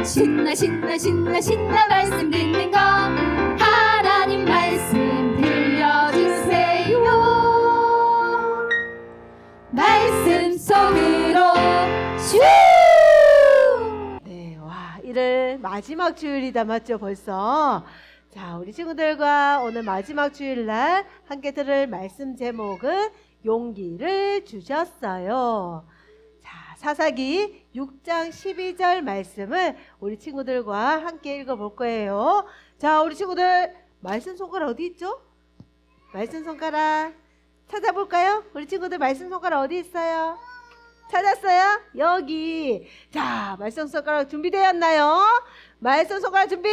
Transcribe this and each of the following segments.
신나 신나 신나 신나 말씀 듣는 거 하나님 말씀 들려주세요. 말씀 속으로 슈. 네, 와, 1월 마지막 주일이다, 맞죠, 벌써? 자, 우리 친구들과 오늘 마지막 주일날 함께 들을 말씀 제목은 용기를 주셨어요. 자, 사사기 6장 12절 말씀을 우리 친구들과 함께 읽어볼 거예요. 자, 우리 친구들 말씀 손가락 어디 있죠? 말씀 손가락 찾아볼까요? 우리 친구들 말씀 손가락 어디 있어요? 찾았어요? 여기. 자, 말씀 손가락 준비되었나요? 말씀 손가락 준비.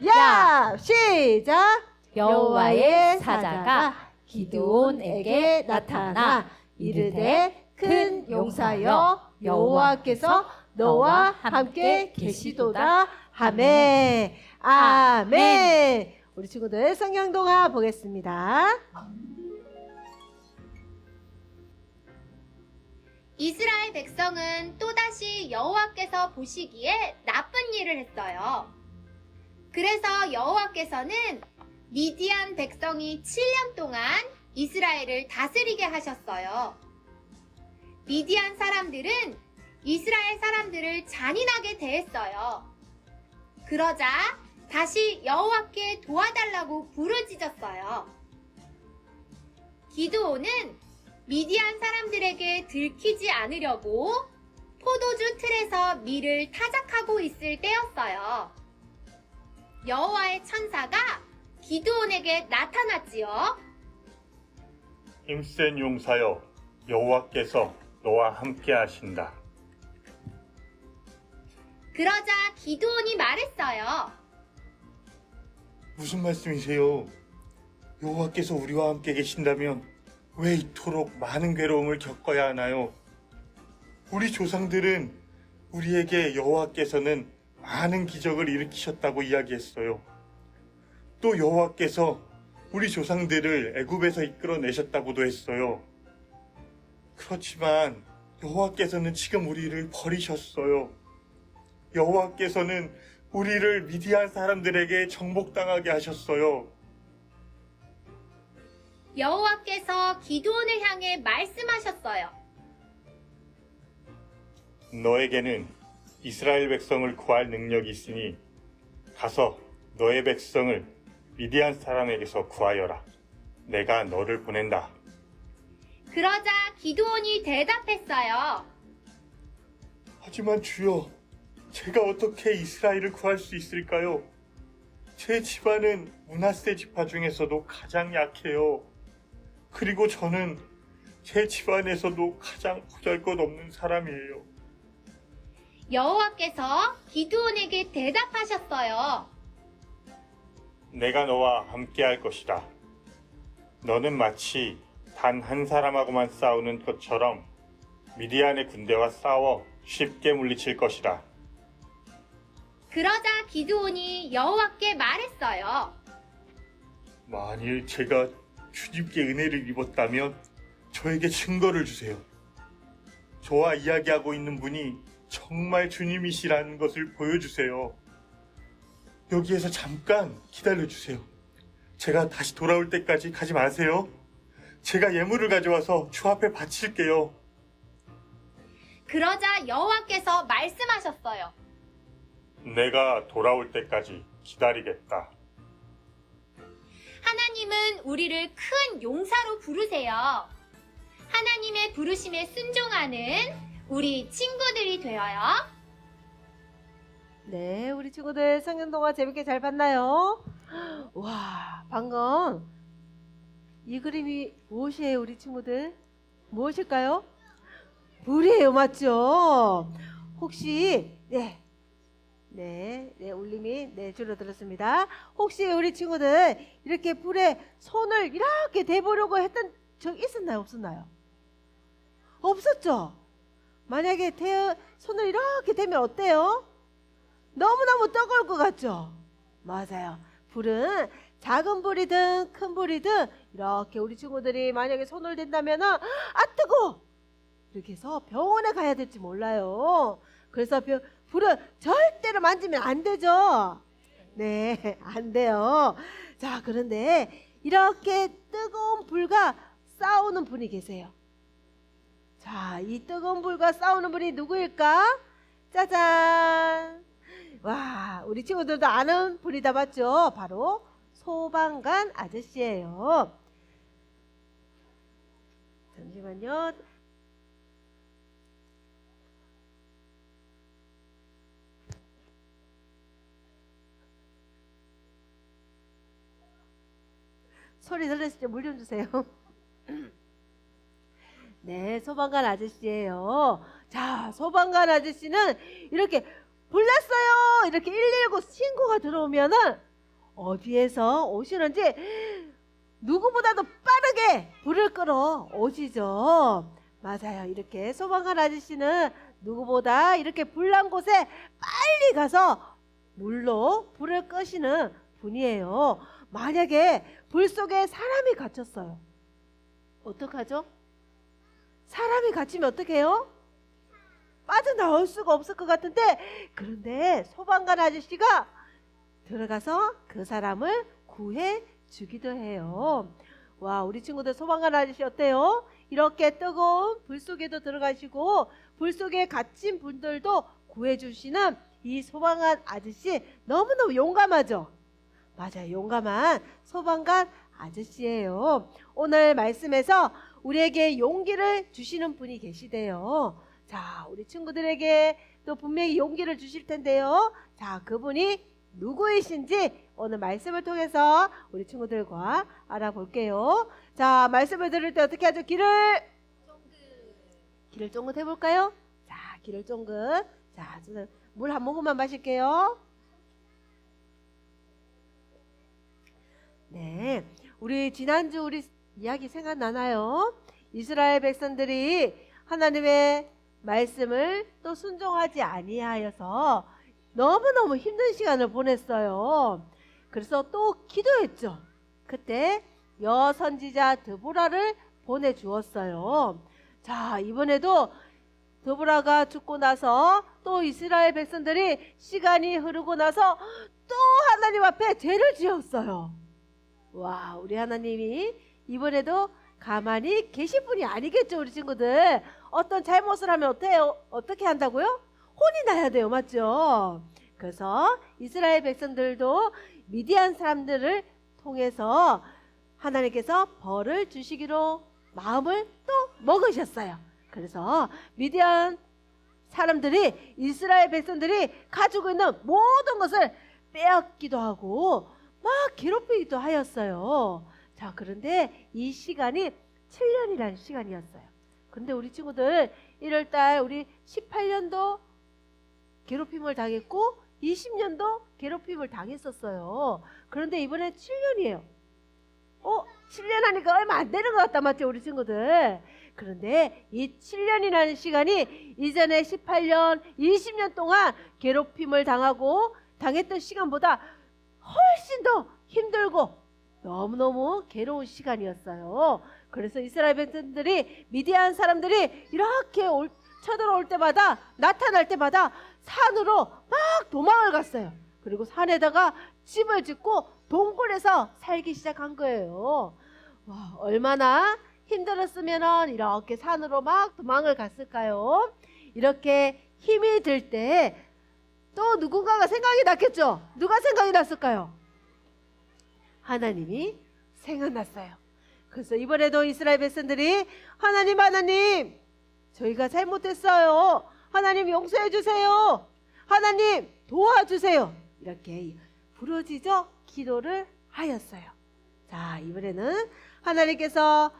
야! 시작! 여호와의 사자가 기드온에게 나타나 이르되 큰 용사여 여호와께서 너와 함께 계시도다 하매. 아멘. 우리 친구들 성경 동화 보겠습니다. 이스라엘 백성은 또다시 여호와께서 보시기에 나쁜 일을 했어요. 그래서 여호와께서는 미디안 백성이 7년 동안 이스라엘을 다스리게 하셨어요. 미디안 사람들은 이스라엘 사람들을 잔인하게 대했어요. 그러자 다시 여호와께 도와달라고 부르짖었어요. 기드온은 미디안 사람들에게 들키지 않으려고 포도주 틀에서 밀을 타작하고 있을 때였어요. 여호와의 천사가 기드온에게 나타났지요. 힘센 용사여, 여호와께서 너와 함께 하신다. 그러자 기드온이 말했어요. 무슨 말씀이세요? 여호와께서 우리와 함께 계신다면 왜 이토록 많은 괴로움을 겪어야 하나요? 우리 조상들은 우리에게 여호와께서는 많은 기적을 일으키셨다고 이야기했어요. 또 여호와께서 우리 조상들을 애굽에서 이끌어내셨다고도 했어요. 그렇지만 여호와께서는 지금 우리를 버리셨어요. 여호와께서는 우리를 미디안 사람들에게 정복당하게 하셨어요. 여호와께서 기드온을 향해 말씀하셨어요. 너에게는 이스라엘 백성을 구할 능력이 있으니 가서 너의 백성을 미디안 사람에게서 구하여라. 내가 너를 보낸다. 그러자 기드온이 대답했어요. 하지만 주여, 제가 어떻게 이스라엘을 구할 수 있을까요? 제 집안은 므낫세 지파 중에서도 가장 약해요. 그리고 저는 제 집안에서도 가장 보잘것없는 사람이에요. 여호와께서 기드온에게 대답하셨어요. 내가 너와 함께 할 것이다. 너는 마치 단 한 사람하고만 싸우는 것처럼 미디안의 군대와 싸워 쉽게 물리칠 것이다. 그러자 기드온이 여호와께 말했어요. 만일 제가 주님께 은혜를 입었다면 저에게 증거를 주세요. 저와 이야기하고 있는 분이 정말 주님이시라는 것을 보여주세요. 여기에서 잠깐 기다려주세요. 제가 다시 돌아올 때까지 가지 마세요. 제가 예물을 가져와서 주 앞에 바칠게요. 그러자 여호와께서 말씀하셨어요. 내가 돌아올 때까지 기다리겠다. 하나님은 우리를 큰 용사로 부르세요. 하나님의 부르심에 순종하는 우리 친구들이 되어요. 네, 우리 친구들 성경 동화 재밌게 잘 봤나요? 와, 방금 이 그림이 무엇이에요, 우리 친구들? 무엇일까요? 불이에요, 맞죠? 혹시 울림이 줄어들었습니다. 혹시 우리 친구들 이렇게 불에 손을 이렇게 대보려고 했던 적 있었나요, 없었나요? 없었죠? 만약에 손을 이렇게 대면 어때요? 너무너무 뜨거울 것 같죠? 맞아요. 불은 작은 불이든 큰 불이든 이렇게 우리 친구들이 만약에 손을 댄다면 뜨거워! 이렇게 해서 병원에 가야 될지 몰라요. 그래서 불은 절대로 만지면 안 되죠. 네, 안 돼요. 자, 그런데 이렇게 뜨거운 불과 싸우는 분이 계세요. 자, 이 뜨거운 불과 싸우는 분이 누구일까? 짜잔! 와, 우리 친구들도 아는 분이다, 맞죠? 바로 소방관 아저씨예요. 잠시만요. 소리 들렸을 때 물 좀 주세요. 네, 소방관 아저씨예요. 자, 소방관 아저씨는 이렇게 불났어요! 이렇게 119 신고가 들어오면은 어디에서 오시는지 누구보다도 빠르게 불을 끌어 오시죠. 맞아요. 이렇게 소방관 아저씨는 누구보다 이렇게 불난 곳에 빨리 가서 물로 불을 끄시는 분이에요. 만약에 불 속에 사람이 갇혔어요. 어떡하죠? 사람이 갇히면 어떡해요? 빠져나올 수가 없을 것 같은데, 그런데 소방관 아저씨가 들어가서 그 사람을 구해 주기도 해요. 와, 우리 친구들 소방관 아저씨 어때요? 이렇게 뜨거운 불 속에도 들어가시고 불 속에 갇힌 분들도 구해 주시는 이 소방관 아저씨 너무너무 용감하죠? 맞아요. 용감한 소방관 아저씨예요. 오늘 말씀에서 우리에게 용기를 주시는 분이 계시대요. 자, 우리 친구들에게 또 분명히 용기를 주실 텐데요. 자, 그분이 누구이신지 오늘 말씀을 통해서 우리 친구들과 알아볼게요. 자, 말씀을 들을 때 어떻게 하죠? 길을 쫑긋 해볼까요? 자, 길을 쫑긋. 자, 저는 물 한 모금만 마실게요. 네, 우리 지난주 우리 이야기 생각나나요? 이스라엘 백성들이 하나님의 말씀을 또 순종하지 아니하여서 너무너무 힘든 시간을 보냈어요. 그래서 또 기도했죠. 그때 여선지자 드보라를 보내주었어요. 자, 이번에도 드보라가 죽고 나서 또 이스라엘 백성들이 시간이 흐르고 나서 또 하나님 앞에 죄를 지었어요. 와, 우리 하나님이 이번에도 가만히 계실 분이 아니겠죠, 우리 친구들. 어떤 잘못을 하면 어떻게 한다고요? 혼이 나야 돼요, 맞죠? 그래서 이스라엘 백성들도 미디안 사람들을 통해서 하나님께서 벌을 주시기로 마음을 또 먹으셨어요. 그래서 미디안 사람들이 이스라엘 백성들이 가지고 있는 모든 것을 빼앗기도 하고 막 괴롭히기도 하였어요. 자, 그런데 이 시간이 7년이라는 시간이었어요. 근데 우리 친구들 1월달 우리 18년도 괴롭힘을 당했고 20년도 괴롭힘을 당했었어요. 그런데 이번엔 7년이에요. 7년 하니까 얼마 안 되는 것 같다, 맞죠, 우리 친구들? 그런데 이 7년이라는 시간이 이전에 18년, 20년 동안 괴롭힘을 당했던 시간보다 훨씬 더 힘들고 너무너무 괴로운 시간이었어요. 그래서 이스라엘 백성들이 미디안 사람들이 이렇게 쳐들어올 때마다 나타날 때마다 산으로 막 도망을 갔어요. 그리고 산에다가 집을 짓고 동굴에서 살기 시작한 거예요. 와, 얼마나 힘들었으면 이렇게 산으로 막 도망을 갔을까요? 이렇게 힘이 들 때 또 누군가가 생각이 났겠죠? 누가 생각이 났을까요? 하나님이 생각났어요. 그래서 이번에도 이스라엘 백성들이 하나님 저희가 잘못했어요. 하나님 용서해 주세요. 하나님 도와주세요. 이렇게 부르짖어 기도를 하였어요. 자, 이번에는 하나님께서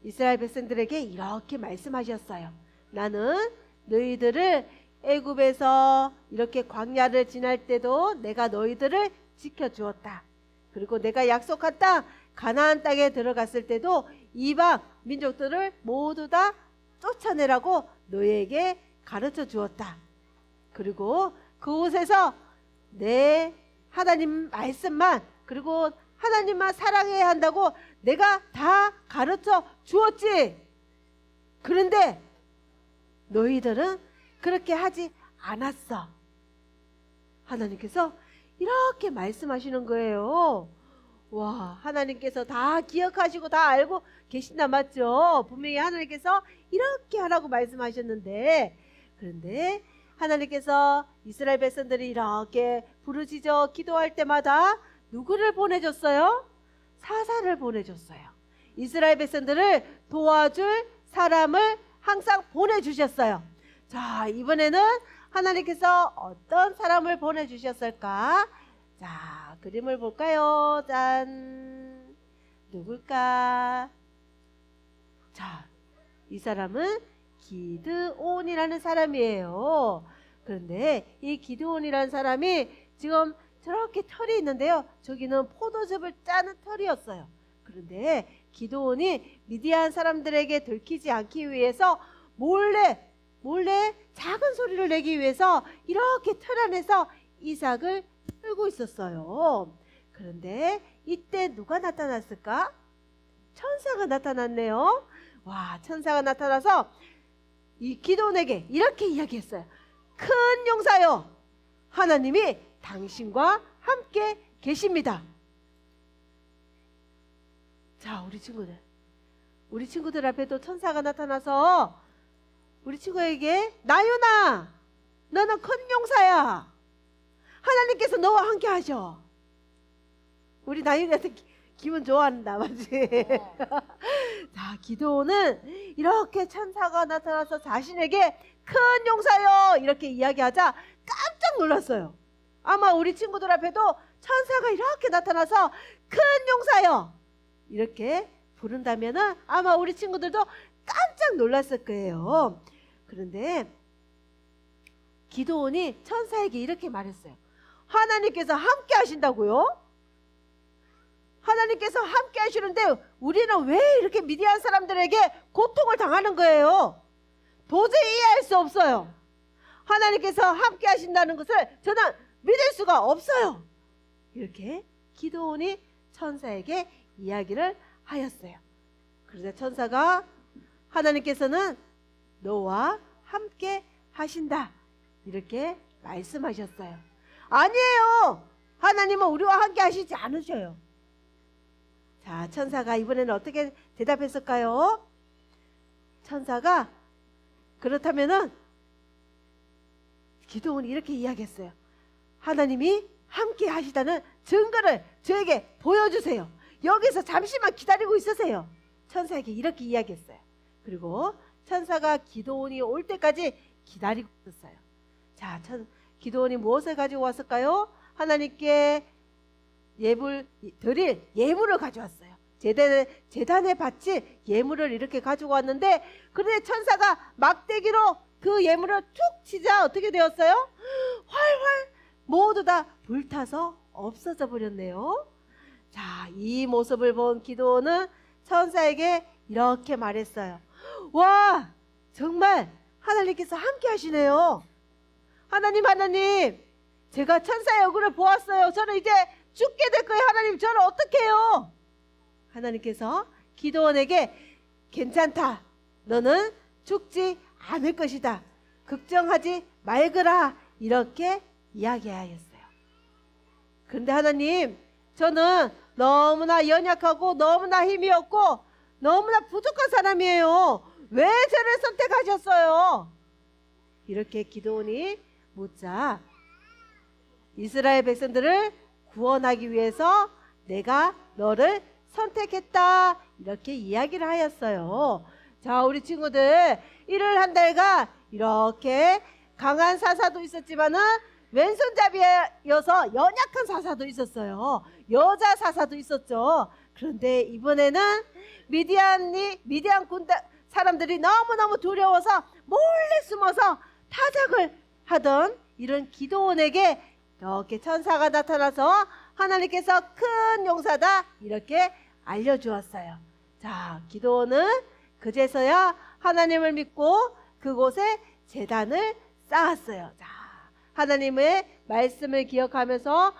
이스라엘 백성들에게 이렇게 말씀하셨어요. 나는 너희들을 애굽에서 이렇게 광야를 지날 때도 내가 너희들을 지켜주었다. 그리고 내가 약속한 땅 가나안 땅에 들어갔을 때도 이방 민족들을 모두 다 쫓아내라고 너희에게 가르쳐 주었다. 그리고 그곳에서 내 하나님 말씀만 그리고 하나님만 사랑해야 한다고 내가 다 가르쳐 주었지. 그런데 너희들은 그렇게 하지 않았어. 하나님께서 이렇게 말씀하시는 거예요. 와, 하나님께서 다 기억하시고 다 알고 계신다 맞죠? 분명히 하나님께서 이렇게 하라고 말씀하셨는데, 그런데 하나님께서 이스라엘 백성들이 이렇게 부르짖어 기도할 때마다 누구를 보내줬어요? 사사를 보내줬어요. 이스라엘 백성들을 도와줄 사람을 항상 보내주셨어요. 자, 이번에는 하나님께서 어떤 사람을 보내주셨을까? 자, 그림을 볼까요? 짠! 누굴까? 자, 이 사람은 기드온이라는 사람이에요. 그런데 이 기드온이라는 사람이 지금 저렇게 털이 있는데요. 저기는 포도즙을 짜는 털이었어요. 그런데 기드온이 미디안 사람들에게 들키지 않기 위해서 몰래 작은 소리를 내기 위해서 이렇게 털 안에서 이삭을 끌고 있었어요. 그런데 이때 누가 나타났을까? 천사가 나타났네요. 와, 천사가 나타나서 이 기드온에게 이렇게 이야기했어요. 큰 용사여, 하나님이 당신과 함께 계십니다. 자, 우리 친구들 앞에도 천사가 나타나서 우리 친구에게 나윤아, 너는 큰 용사야. 하나님께서 너와 함께 하셔. 우리 나윤이한테 기분 좋아한다, 맞지? 자, 기드온은 이렇게 천사가 나타나서 자신에게 큰 용사여 이렇게 이야기하자 깜짝 놀랐어요. 아마 우리 친구들 앞에도 천사가 이렇게 나타나서 큰 용사여 이렇게 부른다면은 아마 우리 친구들도 깜짝 놀랐을 거예요. 그런데 기드온이 천사에게 이렇게 말했어요. 하나님께서 함께 하신다고요? 하나님께서 함께 하시는데 우리는 왜 이렇게 미디안 사람들에게 고통을 당하는 거예요? 도저히 이해할 수 없어요. 하나님께서 함께 하신다는 것을 저는 믿을 수가 없어요. 이렇게 기드온이 천사에게 이야기를 하였어요. 그러자 천사가 하나님께서는 너와 함께 하신다 이렇게 말씀하셨어요. 아니에요. 하나님은 우리와 함께 하시지 않으셔요. 자, 천사가 이번에는 어떻게 대답했을까요? 천사가 그렇다면은 기드온이 이렇게 이야기했어요. 하나님이 함께 하시다는 증거를 저에게 보여주세요. 여기서 잠시만 기다리고 있으세요. 천사에게 이렇게 이야기했어요. 그리고 천사가 기드온이 올 때까지 기다리고 있었어요. 자, 기드온이 무엇을 가지고 왔을까요? 하나님께 드릴 예물을 가져왔어요. 제단에 바칠 예물을 이렇게 가지고 왔는데, 그런데 천사가 막대기로 그 예물을 툭 치자 어떻게 되었어요? 활활 모두 다 불타서 없어져 버렸네요. 자, 이 모습을 본 기드온은 천사에게 이렇게 말했어요. 와, 정말 하나님께서 함께 하시네요. 하나님, 제가 천사의 얼굴을 보았어요. 저는 이제 죽게 될 거예요. 하나님, 저는 어떻게 해요? 하나님께서 기드온에게 괜찮다. 너는 죽지 않을 것이다. 걱정하지 말거라. 이렇게 이야기하였어요. 그런데 하나님, 저는 너무나 연약하고 너무나 힘이 없고 너무나 부족한 사람이에요. 왜 저를 선택하셨어요? 이렇게 기드온이 묻자 이스라엘 백성들을 구원하기 위해서 내가 너를 선택했다 이렇게 이야기를 하였어요. 자, 우리 친구들 1월 한 달간 이렇게 강한 사사도 있었지만은 왼손잡이여서 연약한 사사도 있었어요. 여자 사사도 있었죠. 그런데 이번에는 미디안 군대 사람들이 너무너무 두려워서 몰래 숨어서 타작을 하던 이런 기드온에게 이렇게 천사가 나타나서 하나님께서 큰 용사다 이렇게 알려주었어요. 자, 기드온은 그제서야 하나님을 믿고 그곳에 제단을 쌓았어요. 자, 하나님의 말씀을 기억하면서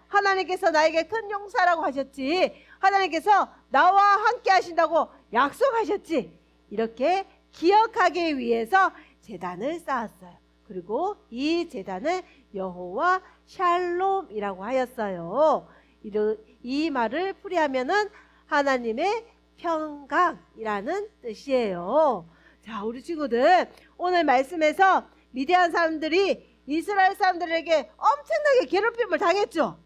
하나님께서 나에게 큰 용사라고 하셨지, 하나님께서 나와 함께 하신다고 약속하셨지, 이렇게 기억하기 위해서 제단을 쌓았어요. 그리고 이 제단을 여호와 샬롬이라고 하였어요. 이 말을 풀이하면은 하나님의 평강이라는 뜻이에요. 자, 우리 친구들 오늘 말씀에서 미디안 사람들이 이스라엘 사람들에게 엄청나게 괴롭힘을 당했죠.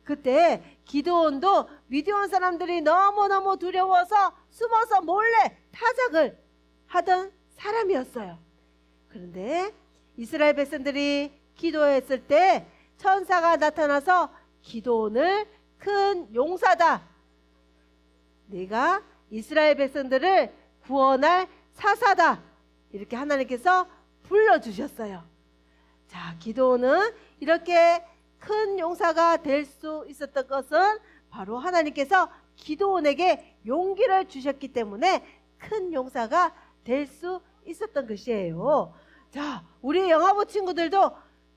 그때 기드온도 미디안 사람들이 너무너무 두려워서 숨어서 몰래 타작을 하던 사람이었어요. 그런데 이스라엘 백성들이 기도했을 때 천사가 나타나서 기드온을 큰 용사다, 네가 이스라엘 백성들을 구원할 사사다, 이렇게 하나님께서 불러주셨어요. 자, 기드온은 이렇게 큰 용사가 될 수 있었던 것은 바로 하나님께서 기드온에게 용기를 주셨기 때문에 큰 용사가 될 수 있었던 것이에요. 자, 우리 영화부 친구들도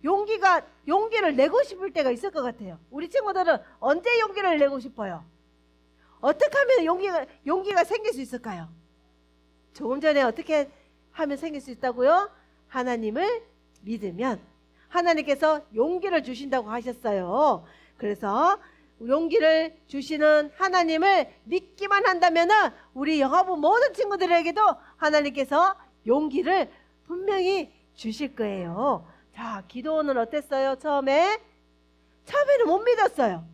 용기를 내고 싶을 때가 있을 것 같아요. 우리 친구들은 언제 용기를 내고 싶어요? 어떻게 하면 용기가 생길 수 있을까요? 조금 전에 어떻게 하면 생길 수 있다고요? 하나님을 믿으면 하나님께서 용기를 주신다고 하셨어요. 그래서 용기를 주시는 하나님을 믿기만 한다면 우리 영화부 모든 친구들에게도 하나님께서 용기를 분명히 주실 거예요. 자, 기도는 어땠어요? 처음에는 못 믿었어요.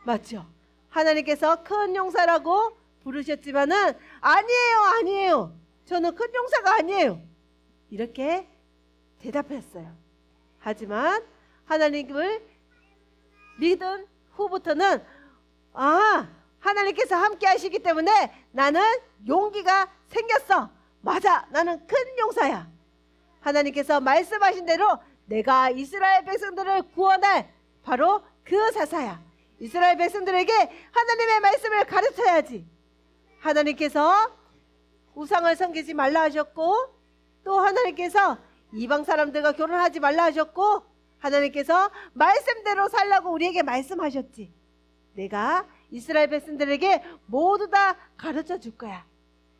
맞죠? 하나님께서 큰 용사라고 부르셨지만은 아니에요. 저는 큰 용사가 아니에요. 이렇게 대답했어요. 하지만 하나님을 믿은 후부터는 하나님께서 함께 하시기 때문에 나는 용기가 생겼어. 맞아, 나는 큰 용사야. 하나님께서 말씀하신 대로 내가 이스라엘 백성들을 구원할 바로 그 사사야. 이스라엘 백성들에게 하나님의 말씀을 가르쳐야지. 하나님께서 우상을 섬기지 말라 하셨고, 또 하나님께서 이방 사람들과 결혼하지 말라 하셨고, 하나님께서 말씀대로 살라고 우리에게 말씀하셨지. 내가 이스라엘 백성들에게 모두 다 가르쳐 줄 거야.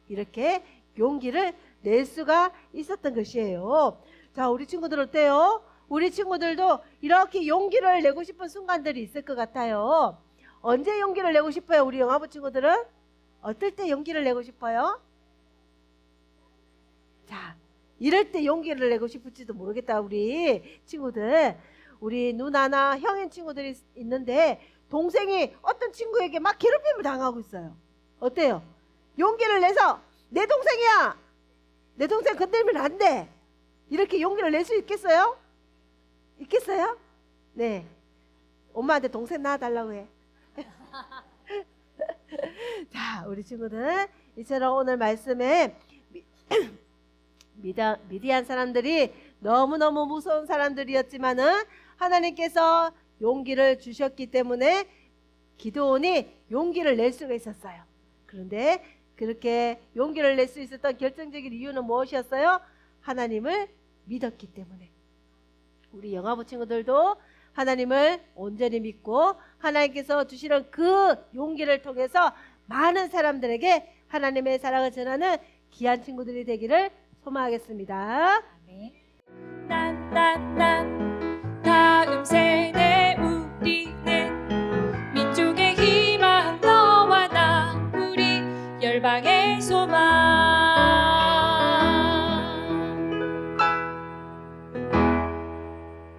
이렇게 용기를 낼 수가 있었던 것이에요. 자, 우리 친구들 어때요? 우리 친구들도 이렇게 용기를 내고 싶은 순간들이 있을 것 같아요. 언제 용기를 내고 싶어요? 우리 영화부 친구들은 어떨 때 용기를 내고 싶어요? 자, 이럴 때 용기를 내고 싶을지도 모르겠다. 우리 친구들, 우리 누나나 형인 친구들이 있는데 동생이 어떤 친구에게 막 괴롭힘을 당하고 있어요. 어때요? 용기를 내서 내 동생이야, 내 동생 건들면 안 돼, 이렇게 용기를 낼 수 있겠어요? 있겠어요? 네, 엄마한테 동생 낳아달라고 해. 자, 우리 친구들, 이처럼 오늘 말씀에 미디안 사람들이 너무너무 무서운 사람들이었지만은 하나님께서 용기를 주셨기 때문에 기드온이 용기를 낼 수가 있었어요. 그런데 그렇게 용기를 낼 수 있었던 결정적인 이유는 무엇이었어요? 하나님을 믿었기 때문에. 우리 영화부 친구들도 하나님을 온전히 믿고 하나님께서 주시는 그 용기를 통해서 많은 사람들에게 하나님의 사랑을 전하는 귀한 친구들이 되기를 소망하겠습니다. 난 다음 세대 우리는 민족의 희망 너와 나, 우리 열방의 소망.